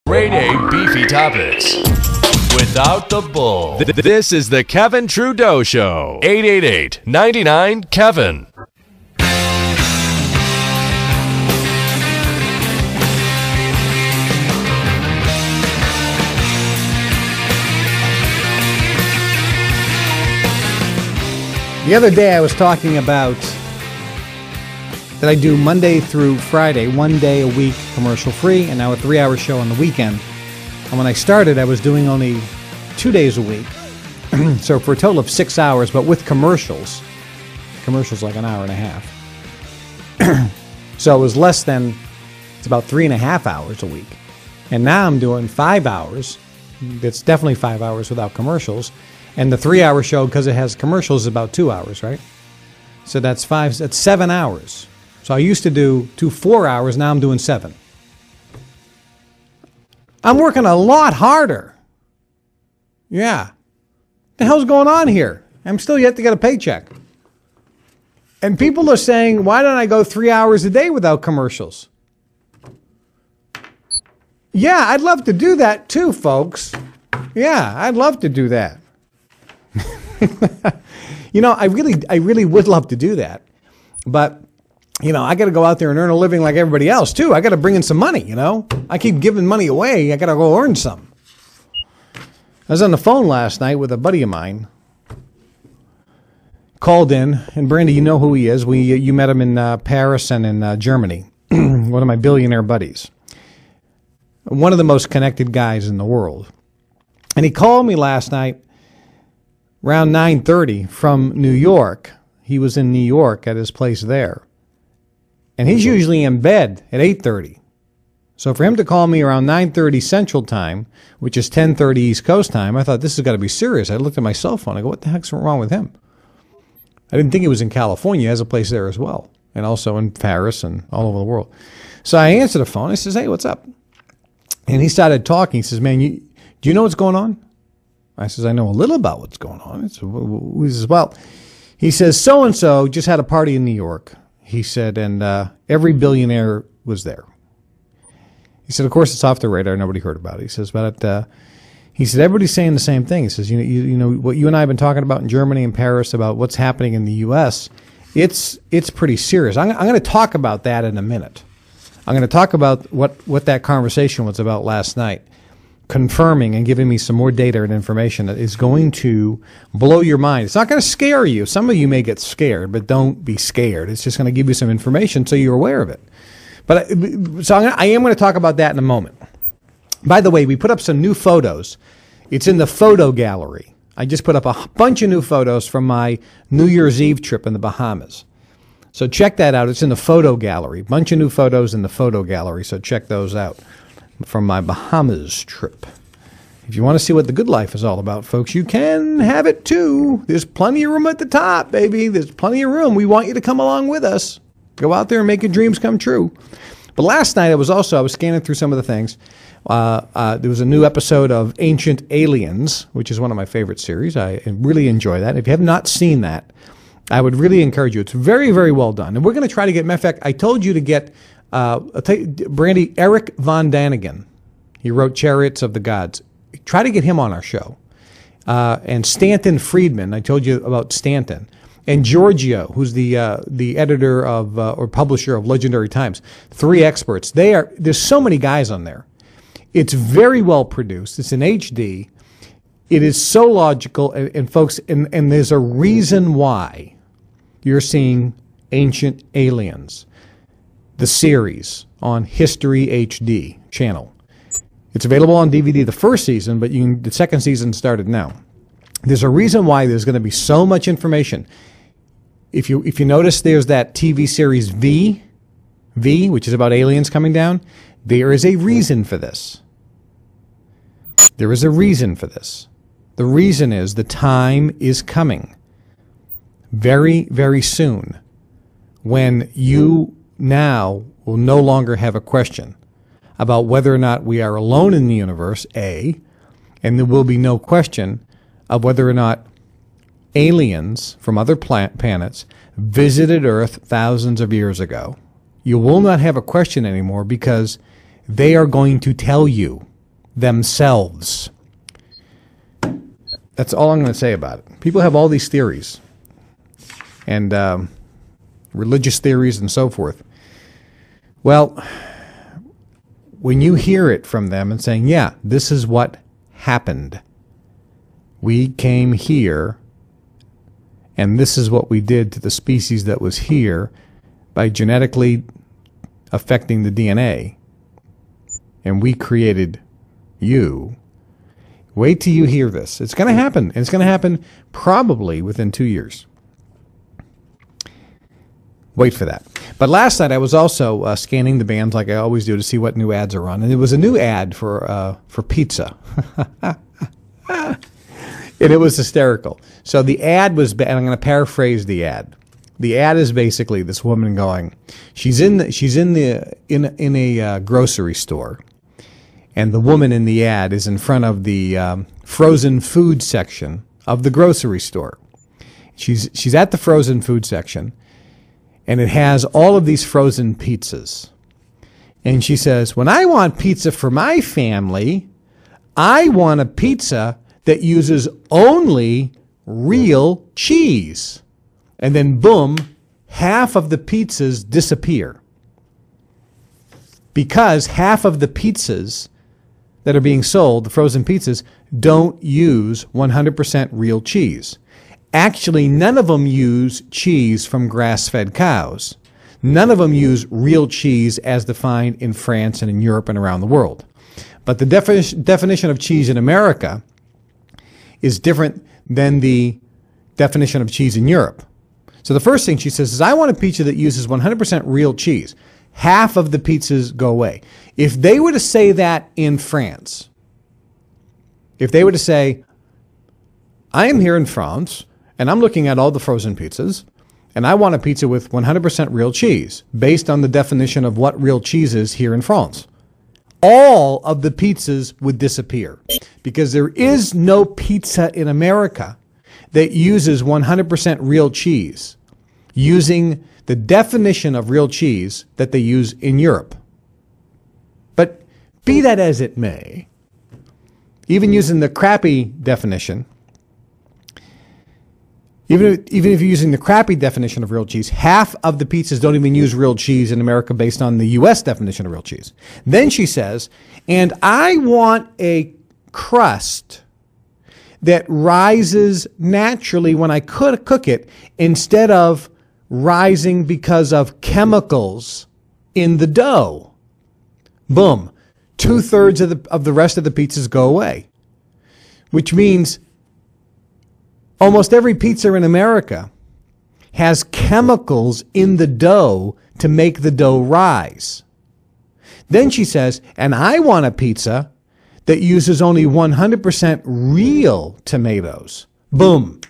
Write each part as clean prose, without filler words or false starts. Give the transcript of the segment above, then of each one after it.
Grade A beefy topics. Without the bull. This is the Kevin Trudeau Show. 888-99-KEVIN. The other day I was talking about that I do Monday through Friday, 1 day a week commercial free, and now a 3-hour show on the weekend. And when I started, I was doing only 2 days a week. So for a total of 6 hours, but with commercials. Commercials like an hour and a half. So it was less than, it's about 3.5 hours a week. And now I'm doing 5 hours. It's definitely 5 hours without commercials. And the 3-hour show, because it has commercials, is about 2 hours, right? So that's 7 hours. So I used to do 4 hours, now I'm doing 7. I'm working a lot harder. Yeah. What the hell's going on here? I'm still yet to get a paycheck. And people are saying, why don't I go 3 hours a day without commercials? Yeah, I'd love to do that too, folks. Yeah, I'd love to do that. You know, I really would love to do that. But, you know, I got to go out there and earn a living like everybody else too. I got to bring in some money, you know. I keep giving money away. I got to go earn some. I was on the phone last night with a buddy of mine. Called in, and Brandy, you know who he is. You met him in Paris and in Germany. One of my billionaire buddies. One of the most connected guys in the world. And he called me last night around 9:30 from New York. He was in New York at his place there. And he's usually in bed at 8:30. So for him to call me around 9:30 Central Time, which is 10:30 East Coast Time, I thought this has got to be serious. I looked at my cell phone. I go, what the heck's wrong with him? I didn't think he was in California. He has a place there as well. And also in Paris and all over the world. So I answered the phone. I says, hey, what's up? And he started talking. He says, man, do you know what's going on? I says, I know a little about what's going on. He says, well, he says, so-and-so just had a party in New York. He said, and every billionaire was there. He said, of course, it's off the radar. Nobody heard about it. He says, but he said, everybody's saying the same thing. He says, you know what you and I have been talking about in Germany and Paris about what's happening in the U.S., it's pretty serious. I'm going to talk about that in a minute. I'm going to talk about what that conversation was about last night, confirming and giving me some more data and information that is going to blow your mind. It's not going to scare you. Some of you may get scared, but don't be scared. It's just going to give you some information so you're aware of it. But so I am going to talk about that in a moment. By the way, we put up some new photos. It's in the photo gallery. I just put up a bunch of new photos from my New Year's Eve trip in the Bahamas. So check that out. It's in the photo gallery. Bunch of new photos in the photo gallery. So check those out from my Bahamas trip. If you want to see what the good life is all about, folks, you can have it too. There's plenty of room at the top, baby. There's plenty of room. We want you to come along with us. Go out there and make your dreams come true. But last night I was scanning through some of the things. There was a new episode of Ancient Aliens, which is one of my favorite series. I really enjoy that. If you have not seen that, I would really encourage you. It's very, very well done. And we're going to try to get, matter of fact, I told you to get, Brandy, Eric Von Daniken. He wrote Chariots of the Gods. Try to get him on our show. And Stanton Friedman, I told you about Stanton. And Giorgio, who's the editor of or publisher of Legendary Times. 3 experts. There's so many guys on there. It's very well produced. It's in HD. It is so logical, and folks, and there's a reason why you're seeing Ancient Aliens, the series on History HD channel. It's available on DVD the first season, but the second season started now. There's a reason why there's going to be so much information. If you notice, there's that TV series V, which is about aliens coming down. There is a reason for this. There is a reason for this. The reason is the time is coming very, very soon when you now will no longer have a question about whether or not we are alone in the universe, A, and there will be no question of whether or not aliens from other planets visited Earth thousands of years ago. You will not have a question anymore because they are going to tell you. themselves. That's all I'm going to say about it. People have all these theories and religious theories and so forth. Well, when you hear it from them and saying, yeah, this is what happened. We came here, and this is what we did to the species that was here by genetically affecting the DNA, and we created you. Wait till you hear this. It's going to happen, and it's going to happen probably within 2 years. Wait for that. But last night I was also scanning the bands like I always do to see what new ads are on, and there was a new ad for pizza. And it was hysterical. So the ad was, and I'm going to paraphrase the ad. The ad is basically this woman going, she's in a grocery store, and the woman in the ad is in front of the frozen food section of the grocery store. She's at the frozen food section, and it has all of these frozen pizzas. And she says, when I want pizza for my family, I want a pizza that uses only real cheese. And then, boom, half of the pizzas disappear. Because half of the pizzas that are being sold, the frozen pizzas, don't use 100% real cheese. Actually, none of them use cheese from grass-fed cows. None of them use real cheese as defined in France and in Europe and around the world. But the definition of cheese in America is different than the definition of cheese in Europe. So the first thing she says is, I want a pizza that uses 100% real cheese. Half of the pizzas go away. If they were to say that in France, if they were to say, I am here in France, and I'm looking at all the frozen pizzas, and I want a pizza with 100% real cheese, based on the definition of what real cheese is here in France, all of the pizzas would disappear, because there is no pizza in America that uses 100% real cheese, using the definition of real cheese that they use in Europe. But be that as it may, even using the crappy definition, even if you're using the crappy definition of real cheese, half of the pizzas don't even use real cheese in America based on the U.S. definition of real cheese. Then she says, and I want a crust that rises naturally when I cook it, instead of rising because of chemicals in the dough. Boom. 2/3 of the rest of the pizzas go away, which means almost every pizza in America has chemicals in the dough to make the dough rise. Then she says, and I want a pizza that uses only 100% real tomatoes. Boom.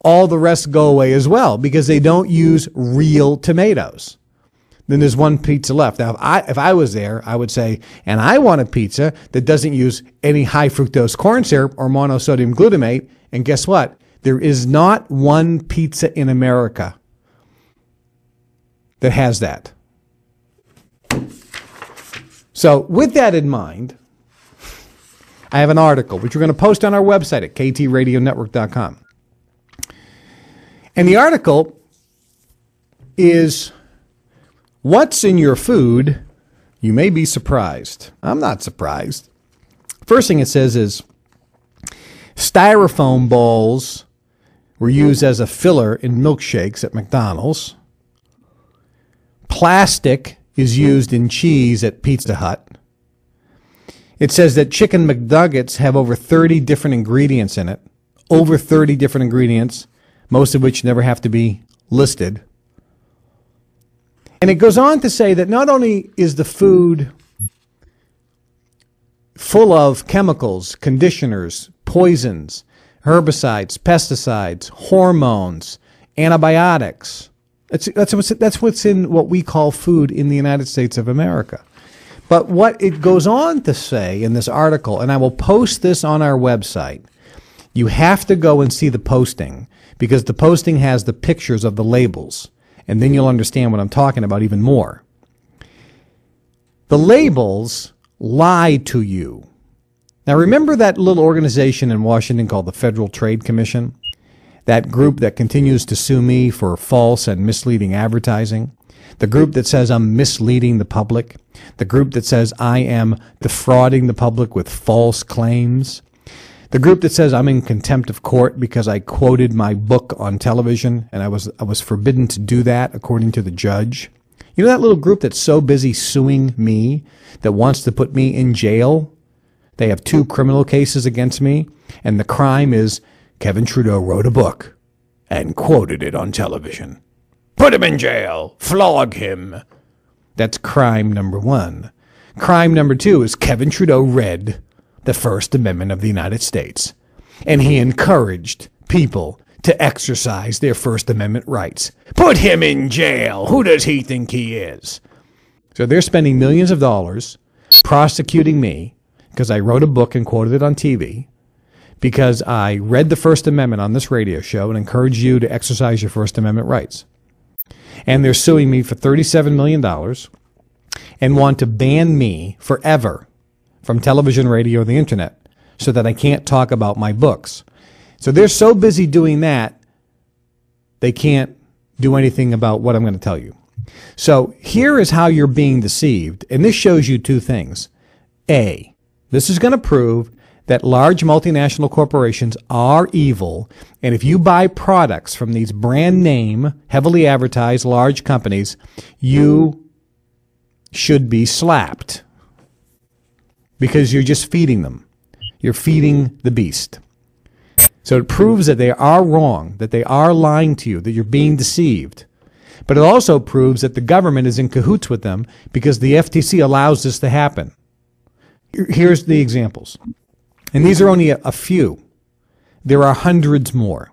All the rest go away as well because they don't use real tomatoes. Then there's one pizza left. Now, if I was there, I would say, and I want a pizza that doesn't use any high fructose corn syrup or monosodium glutamate. And guess what? There is not one pizza in America that has that. So with that in mind, I have an article which we're going to post on our website at ktradionetwork.com. And the article is, what's in your food? You may be surprised. I'm not surprised. First thing it says is, styrofoam bowls were used as a filler in milkshakes at McDonald's. Plastic is used in cheese at Pizza Hut. It says that chicken McNuggets have over 30 different ingredients in it. Over 30 different ingredients, most of which never have to be listed. And it goes on to say that not only is the food full of chemicals, conditioners, poisons, herbicides, pesticides, hormones, antibiotics. That's what's in what we call food in the United States of America. But what it goes on to say in this article, and I will post this on our website, you have to go and see the posting, because the posting has the pictures of the labels, and then you'll understand what I'm talking about even more. The labels lie to you. Now, remember that little organization in Washington called the Federal Trade Commission? That group that continues to sue me for false and misleading advertising? The group that says I'm misleading the public? The group that says I am defrauding the public with false claims? The group that says I'm in contempt of court because I quoted my book on television and I was forbidden to do that according to the judge? You know that little group that's so busy suing me that wants to put me in jail? They have 2 criminal cases against me, and the crime is Kevin Trudeau wrote a book and quoted it on television. Put him in jail. Flog him. That's crime number 1. Crime number 2 is Kevin Trudeau read the First Amendment of the United States, and he encouraged people to exercise their First Amendment rights. Put him in jail. Who does he think he is? So they're spending millions of dollars prosecuting me because I wrote a book and quoted it on TV, because I read the First Amendment on this radio show and encouraged you to exercise your First Amendment rights. And they're suing me for $37 million and want to ban me forever from television, radio, or the internet so that I can't talk about my books. So they're so busy doing that, they can't do anything about what I'm going to tell you. So here is how you're being deceived, and this shows you 2 things. A, this is going to prove that large multinational corporations are evil, and if you buy products from these brand name, heavily advertised large companies, you should be slapped because you're just feeding them. You're feeding the beast. So it proves that they are wrong, that they are lying to you, that you're being deceived. But it also proves that the government is in cahoots with them because the FTC allows this to happen. Here's the examples. And these are only a few. There are hundreds more.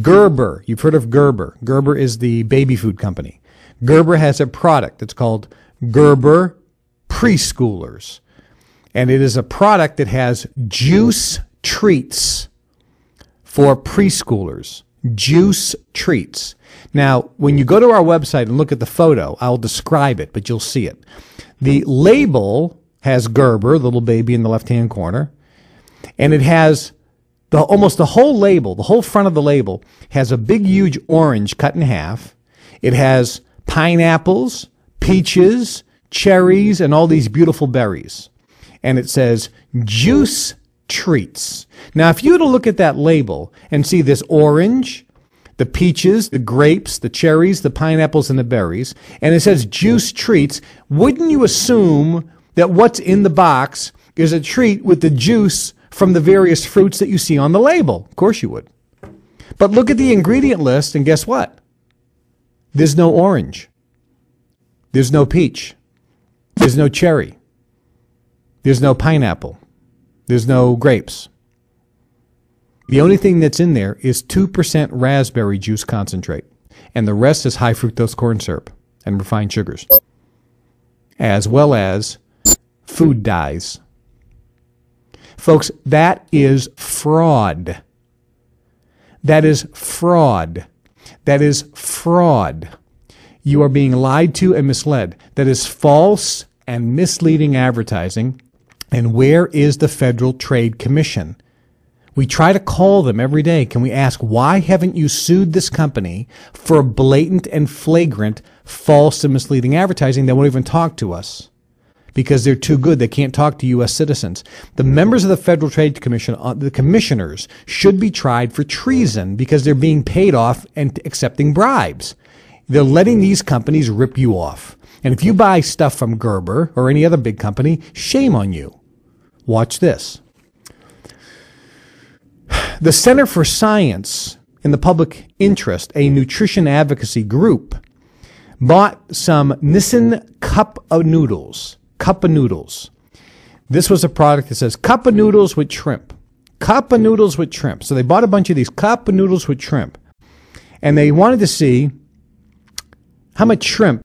Gerber, you've heard of Gerber. Gerber is the baby food company. Gerber has a product that's called Gerber Preschoolers. And it is a product that has juice treats for preschoolers. Juice treats. Now, when you go to our website and look at the photo, I'll describe it, but you'll see it. The label has Gerber, the little baby in the left-hand corner, and it has almost the whole label, the whole front of the label, has a big, huge orange cut in half. It has pineapples, peaches, cherries, and all these beautiful berries. And it says, juice treats. Now, if you were to look at that label and see this orange, the peaches, the grapes, the cherries, the pineapples, and the berries, and it says juice treats, wouldn't you assume that what's in the box is a treat with the juice from the various fruits that you see on the label? Of course you would. But look at the ingredient list, and guess what? There's no orange. There's no peach. There's no cherry. There's no pineapple. There's no grapes. The only thing that's in there is 2% raspberry juice concentrate, and the rest is high fructose corn syrup and refined sugars, as well as food dyes. Folks, that is fraud. That is fraud. That is fraud. You are being lied to and misled. That is false and misleading advertising. And where is the Federal Trade Commission? We try to call them every day. Can we ask, why haven't you sued this company for blatant and flagrant false and misleading advertising? They won't even talk to us because they're too good. They can't talk to U.S. citizens. The members of the Federal Trade Commission, the commissioners, should be tried for treason because they're being paid off and accepting bribes. They're letting these companies rip you off. And if you buy stuff from Gerber or any other big company, shame on you. Watch this. The Center for Science in the Public Interest, a nutrition advocacy group, bought some Nissin cup of noodles. Cup of noodles. This was a product that says cup of noodles with shrimp. Cup of noodles with shrimp. So they bought a bunch of these cup of noodles with shrimp. And they wanted to see how much shrimp